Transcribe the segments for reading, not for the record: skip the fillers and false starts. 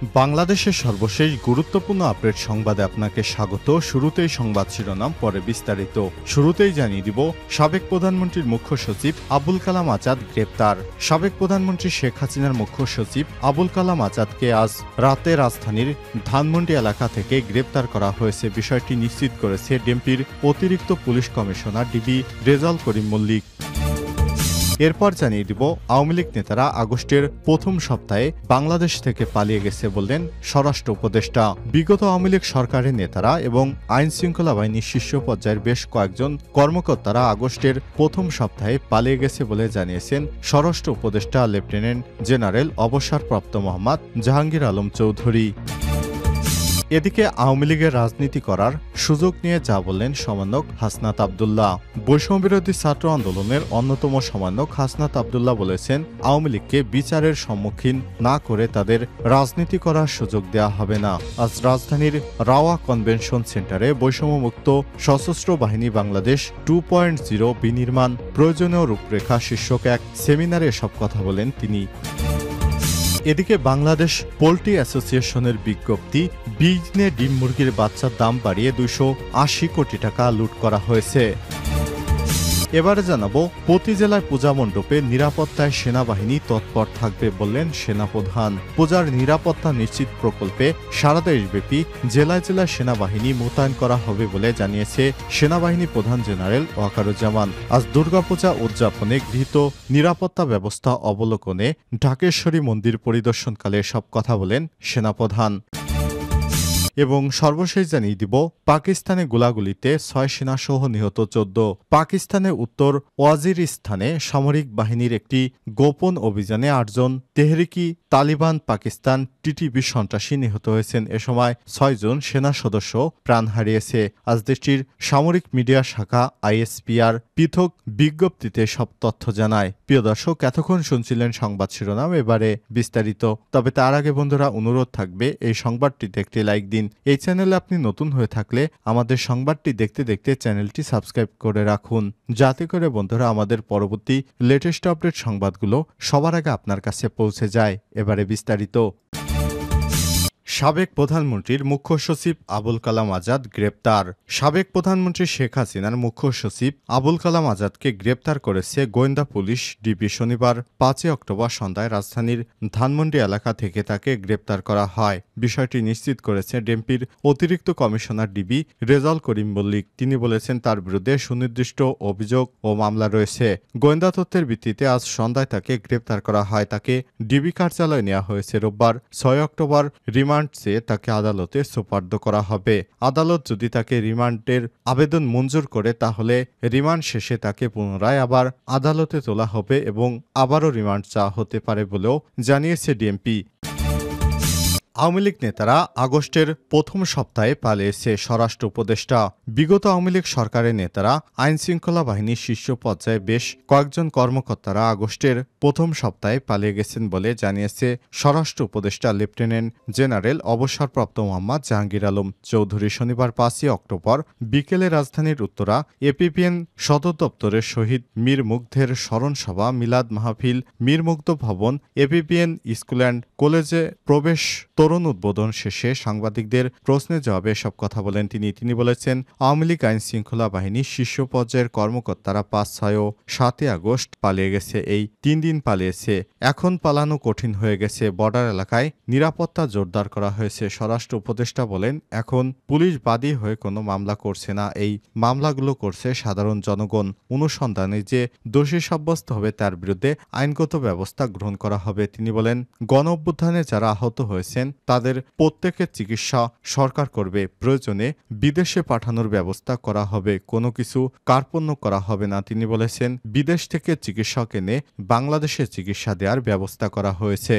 বাংলাদেশের সর্বশেষ গুরুত্বপূর্ণ আপডেট সংবাদে আপনাকে স্বাগত। শুরুতেই সংবাদ শিরোনাম, পরে বিস্তারিত। শুরুতেই জানিয়ে দিব, সাবেক প্রধানমন্ত্রীর মুখ্য সচিব আবুল কালাম আজাদ গ্রেপ্তার। সাবেক প্রধানমন্ত্রী শেখ হাসিনার মুখ্য সচিব আবুল কালাম আজাদকে আজ রাতে রাজধানীর ধানমন্ডি এলাকা থেকে গ্রেপ্তার করা হয়েছে। বিষয়টি নিশ্চিত করেছে ডিএমপির অতিরিক্ত police commissioner DB Rezaul Karim Mallick. এরপর জানিয়ে দিব, আওয়ামী লীগ নেতারা আগস্টের প্রথম সপ্তাহে বাংলাদেশ থেকে পালিয়ে গেছে বললেন স্বরাষ্ট্র উপদেষ্টা। বিগত আওয়ামী লীগ সরকারের নেতারা এবং আইন শৃঙ্খলা বাহিনীর শীর্ষ পর্যায়ের বেশ কয়েকজন কর্মকর্তারা আগস্টের প্রথম সপ্তাহে পালিয়ে গেছে বলে জানিয়েছেন স্বরাষ্ট্র উপদেষ্টা লেফটেন্যান্ট জেনারেল অবসরপ্রাপ্ত মোহাম্মদ জাহাঙ্গীর আলম চৌধুরী। এদিকে আওয়ামী লীগের রাজনীতি করার সুযোগ নিয়ে যা বললেন সমন্বয়ক হাসনাত আব্দুল্লাহ। বৈষম্যবিরোধী ছাত্র আন্দোলনের অন্যতম সমন্বয়ক হাসনাত আব্দুল্লাহ বলেছেন, আওয়ামী লীগকে বিচারের সম্মুখীন না করে তাদের রাজনীতি করার সুযোগ দেওয়া হবে না। আজ রাজধানীর রাওয়া কনভেনশন সেন্টারে বৈষম্যমুক্ত সশস্ত্র বাহিনী বাংলাদেশ 2.0 বিনির্মাণ প্রয়োজনীয় রূপরেখা শীর্ষক এক সেমিনারে এসব কথা বলেন তিনি। এদিকে বাংলাদেশ পোল্ট্রি অ্যাসোসিয়েশনের বিজ্ঞপ্তি, বীজ নিয়ে ডিম মুরগির বাচ্চার দাম বাড়িয়ে 280 কোটি টাকা লুট করা হয়েছে। এবারে জানাবো, প্রতি জেলার পূজা মণ্ডপে নিরাপত্তায় সেনাবাহিনী তৎপর থাকবে বললেন সেনাপ্রধান। পূজার নিরাপত্তা নিশ্চিত প্রকল্পে সারা দেশব্যাপী জেলায় জেলায় সেনাবাহিনী মোতায়েন করা হবে বলে জানিয়েছে সেনাবাহিনী প্রধান জেনারেল ওয়াকারুজ্জামান। আজ দুর্গাপূজা উদযাপনে গৃহীত নিরাপত্তা ব্যবস্থা অবলোকনে ঢাকেশ্বরী মন্দির পরিদর্শনকালে সব কথা বলেন সেনাপ্রধান। এবং সর্বশেষ জানিয়ে দিব, পাকিস্তানে গোলাগুলিতে 6 সেনাসহ নিহত 14। পাকিস্তানের উত্তর ওয়াজিরিস্তানে সামরিক বাহিনীর একটি গোপন অভিযানে 8 জন তেহরিকি তালিবান পাকিস্তান টিটিপি সন্ত্রাসী নিহত হয়েছেন। এ সময় 6 জন সেনা সদস্য প্রাণ হারিয়েছে। আজ দেশটির সামরিক মিডিয়া শাখা আইএসপিআর পৃথক বিজ্ঞপ্তিতে সব তথ্য জানায়। প্রিয় দর্শক, এতক্ষণ শুনছিলেন সংবাদ শিরোনাম, এবারে বিস্তারিত। তবে তার আগে বন্ধুরা, অনুরোধ থাকবে এই সংবাদটিতে একটি লাইক দিন। এই চ্যানেলে আপনি নতুন হয়ে থাকলে আমাদের সংবাদটি দেখতে দেখতে চ্যানেলটি সাবস্ক্রাইব করে রাখুন, যাতে করে বন্ধুরা আমাদের পরবর্তী লেটেস্ট আপডেট সংবাদগুলো সবার আগে আপনার কাছে পৌঁছে যায়। এবারে বিস্তারিত। সাবেক প্রধানমন্ত্রীর মুখ্য সচিব আবুল কালাম আজাদ গ্রেপ্তার। সাবেক প্রধানমন্ত্রী শেখ হাসিনার মুখ্য সচিব আবুল কালাম আজাদকে গ্রেপ্তার করেছে গোয়েন্দা পুলিশ ডিবি। শনিবার 5 অক্টোবর সন্ধ্যায় রাজধানীর ধানমন্ডি এলাকা থেকে তাকে গ্রেপ্তার করা হয়। বিষয়টি নিশ্চিত করেছে ডিএমপির অতিরিক্ত কমিশনার ডিবি রেজাউল করিম মল্লিক। তিনি বলেছেন, তার বিরুদ্ধে সুনির্দিষ্ট অভিযোগ ও মামলা রয়েছে। গোয়েন্দা তথ্যের ভিত্তিতে আজ সন্ধ্যায় তাকে গ্রেপ্তার করা হয়। তাকে ডিবি কার্যালয়ে নেওয়া হয়েছে। রোববার 6 অক্টোবর রিমান্ড চেয়ে তাকে আদালতে সোপর্দ করা হবে। আদালত যদি তাকে রিমান্ডের আবেদন মঞ্জুর করে, তাহলে রিমান্ড শেষে তাকে পুনরায় আবার আদালতে তোলা হবে এবং আবারও রিমান্ড চাওয়া হতে পারে বলেও জানিয়েছে ডিএমপি। আওয়ামী লীগ নেতারা আগস্টের প্রথম সপ্তাহে পালিয়েছে স্বরাষ্ট্র উপদেষ্টা। বিগত আওয়ামী লীগ সরকারের নেতারা আইন শৃঙ্খলা বাহিনীর শীর্ষ পর্যায়ে বেশ কয়েকজন কর্মকর্তারা আগস্টের প্রথম সপ্তাহে পালিয়ে গেছেন বলে জানিয়েছে স্বরাষ্ট্র উপদেষ্টা লেফটেন্যান্ট জেনারেল অবসরপ্রাপ্ত মোহাম্মদ জাহাঙ্গীর আলম চৌধুরী। শনিবার 5 অক্টোবর বিকেলে রাজধানীর উত্তরা এপিপিএন সদর দপ্তরের শহীদ মীর মুগ্ধের স্মরণ সভা, মিলাদ মাহফিল, মীর মুগ্ধ ভবন, এপিপিএন স্কুল অ্যান্ড কলেজে প্রবেশ তরুণ উদ্বোধন শেষে সাংবাদিকদের প্রশ্নের জবাবে সব কথা বলেন তিনি বলেছেন, আওয়ামী লীগ আইন শৃঙ্খলা বাহিনীর শীর্ষ পর্যায়ের কর্মকর্তারা 5, 6 ও 7 আগস্ট পালিয়ে গেছে। এই 3 দিন পালিয়েছে। এখন পালানো কঠিন হয়ে গেছে। বর্ডার এলাকায় নিরাপত্তা জোরদার করা হয়েছে। স্বরাষ্ট্র উপদেষ্টা বলেন, এখন পুলিশ বাদী হয়ে কোনো মামলা করছে না। এই মামলাগুলো করছে সাধারণ জনগণ। অনুসন্ধানে যে দোষী সাব্যস্ত হবে তার বিরুদ্ধে আইনগত ব্যবস্থা গ্রহণ করা হবে। তিনি বলেন, গণ অভ্যুত্থানে যারা আহত হয়েছেন তাদের প্রত্যেকের চিকিৎসা সরকার করবে। প্রয়োজনে বিদেশে পাঠানোর ব্যবস্থা করা হবে। কোনো কিছু কার্পণ্য করা হবে না। তিনি বলেছেন, বিদেশ থেকে চিকিৎসক এনে বাংলাদেশে চিকিৎসা দেওয়ার ব্যবস্থা করা হয়েছে।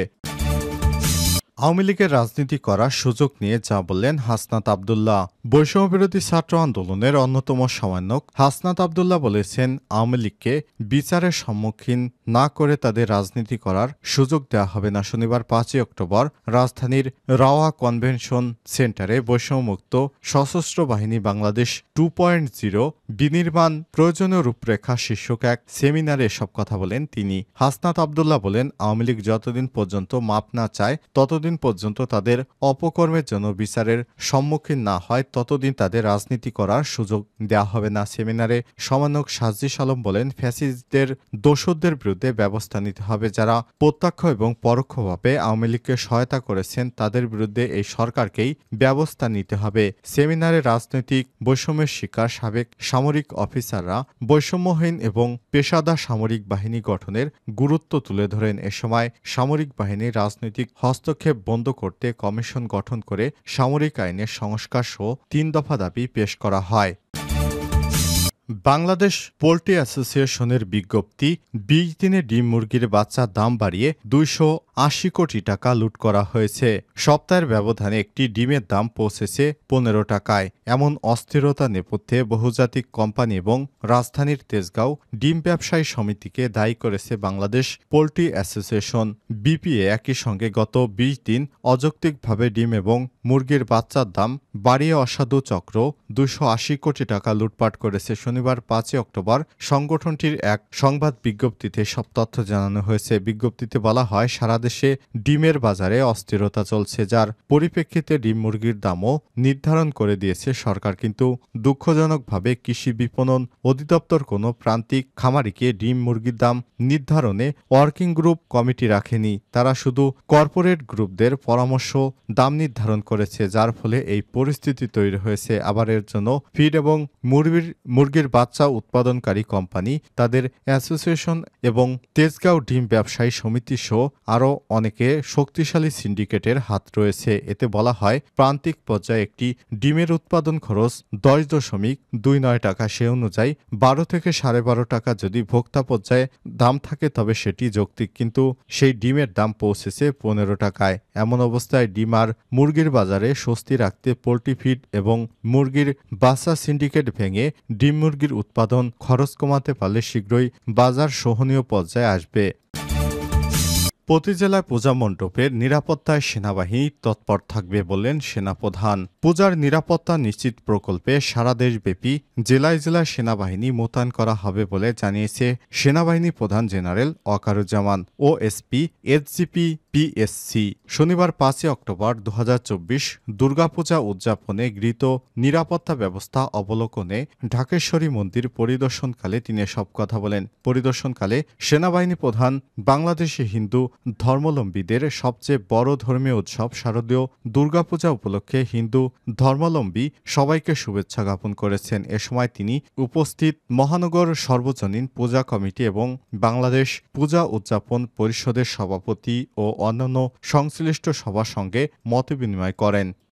আওয়ামী লীগের রাজনীতি করার সুযোগ নিয়ে যা বললেন হাসনাত আব্দুল্লাহ। বৈষম্যবিরোধী ছাত্র আন্দোলনের অন্যতম সমন্বয়ক হাসনাত আব্দুল্লাহ বলেছেন, আওয়ামী লীগকে বিচারের সম্মুখীন না করে তাদের রাজনীতি করার সুযোগ দেওয়া হবে না। শনিবার 5 অক্টোবর রাজধানীর রাওয়া কনভেনশন সেন্টারে বৈষম্যমুক্ত সশস্ত্র বাহিনী বাংলাদেশ 2.0 বিনির্মাণ প্রয়োজনীয় রূপরেখা শীর্ষক এক সেমিনারে এসব কথা বলেন তিনি। হাসনাত আব্দুল্লাহ বলেন, আওয়ামী লীগ যতদিন পর্যন্ত মাপ না চায় ততদিন যতদিন পর্যন্ত তাদের অপকর্মের জন্য বিচারের সম্মুখীন না হয় ততদিন তাদের রাজনীতি করার সুযোগ দেওয়া হবে না। সেমিনারে সমন্বয়ক সাজিদ আলম বলেন, ফ্যাসিস্টদের দোষরদের বিরুদ্ধে ব্যবস্থা নিতে হবে। যারা প্রত্যক্ষ এবং পরোক্ষভাবে আওয়ামী লীগকে সহায়তা করেছেন তাদের বিরুদ্ধে এই সরকারকেই ব্যবস্থা নিতে হবে। সেমিনারে রাজনৈতিক বৈষম্যের শিকার সাবেক সামরিক অফিসাররা বৈষম্যহীন এবং পেশাদার সামরিক বাহিনী গঠনের গুরুত্ব তুলে ধরেন। এ সময় সামরিক বাহিনীর রাজনৈতিক হস্তক্ষেপ বন্ধ করতে কমিশন গঠন করে সামরিক আইনের সংস্কার সহ ৩ দফা দাবি পেশ করা হয়। বাংলাদেশ পোল্ট্রি অ্যাসোসিয়েশনের বিজ্ঞপ্তি, ২০ দিনে ডিম মুরগির বাচ্চার দাম বাড়িয়ে ২৮০ কোটি টাকা লুট করা হয়েছে। সপ্তাহের ব্যবধানে একটি ডিমের দাম পৌঁছেছে ১৫ টাকায়। এমন অস্থিরতা নেপথ্যে বহুজাতিক কোম্পানি এবং রাজধানীর তেজগাঁও ডিম ব্যবসায়ী সমিতিকে দায়ী করেছে বাংলাদেশ পোল্ট্রি অ্যাসোসিয়েশন। বিপিএ একই সঙ্গে গত ২০ দিন অযৌক্তিকভাবে ডিম এবং মুরগির বাচ্চার দাম বাড়িয়ে অসাধু চক্র ২৮০ কোটি টাকা লুটপাট করেছে। শনিবার ৫ অক্টোবর সংগঠনটির এক সংবাদ বিজ্ঞপ্তিতে সব তথ্য জানানো হয়েছে। বিজ্ঞপ্তিতে বলা হয়, সারা দেশে ডিমের বাজারে অস্থিরতা চলছে, যার পরিপ্রেক্ষিতে ডিম মুরগির দামও নির্ধারণ করে দিয়েছে সরকার। কিন্তু দুঃখজনকভাবে কৃষি বিপণন অধিদপ্তর কোনো প্রান্তিক খামারিকে ডিম মুরগির দাম নির্ধারণে ওয়ার্কিং গ্রুপ কমিটি রাখেনি। তারা শুধু কর্পোরেট গ্রুপদের পরামর্শ দাম নির্ধারণ করেছে, যার ফলে এই পরিস্থিতি তৈরি হয়েছে। আবার এর জন্য ফিড এবং মুরগির বাচ্চা উৎপাদনকারী কোম্পানি, তাদের অ্যাসোসিয়েশন এবং তেজগাঁও ডিম ব্যবসায়ী সমিতি সহ আরও অনেকে শক্তিশালী সিন্ডিকেটের হাত রয়েছে। এতে বলা হয়, প্রান্তিক পর্যায়ে একটি ডিমের উৎপাদন খরচ 10.29 টাকা। সে অনুযায়ী 12 থেকে 12.5 টাকা যদি ভোক্তা পর্যায়ে দাম থাকে তবে সেটি যৌক্তিক, কিন্তু সেই ডিমের দাম পৌঁছেছে 15 টাকায়। এমন অবস্থায় ডিম আর মুরগির বাজারে স্বস্তি রাখতে পোল্ট্রি ফিড এবং মুরগির বাচ্চা সিন্ডিকেট ভেঙে ডিম মুরগির উৎপাদন খরচ কমাতে পারলে শীঘ্রই বাজার সহনীয় পর্যায়ে আসবে। প্রতি জেলায় পূজা মণ্ডপের নিরাপত্তায় সেনাবাহিনী তৎপর থাকবে বললেন সেনাপ্রধান। পূজার নিরাপত্তা নিশ্চিত প্রকল্পে সারা দেশব্যাপী জেলায় জেলায় সেনাবাহিনী মোতায়েন করা হবে বলে জানিয়েছে সেনাবাহিনী প্রধান general Wakeruzzaman OSP SGP PSC. শনিবার ৫ অক্টোবর ২০২৪ দুর্গাপূজা উদযাপনে গৃহীত নিরাপত্তা ব্যবস্থা অবলোকনে ঢাকেশ্বরী মন্দির পরিদর্শনকালে তিনি এসব কথা বলেন। পরিদর্শনকালে সেনাবাহিনী প্রধান বাংলাদেশি হিন্দু ধর্মাবলম্বীদের সবচেয়ে বড় ধর্মীয় উৎসব শারদীয় দুর্গাপূজা উপলক্ষে হিন্দু ধর্মাবলম্বী সবাইকে শুভেচ্ছা জ্ঞাপন করেছেন। এ সময় তিনি উপস্থিত মহানগর সর্বজনীন পূজা কমিটি এবং বাংলাদেশ পূজা উদযাপন পরিষদের সভাপতি ও অন্যান্য সংশ্লিষ্ট সবার সঙ্গে মতবিনিময় করেন।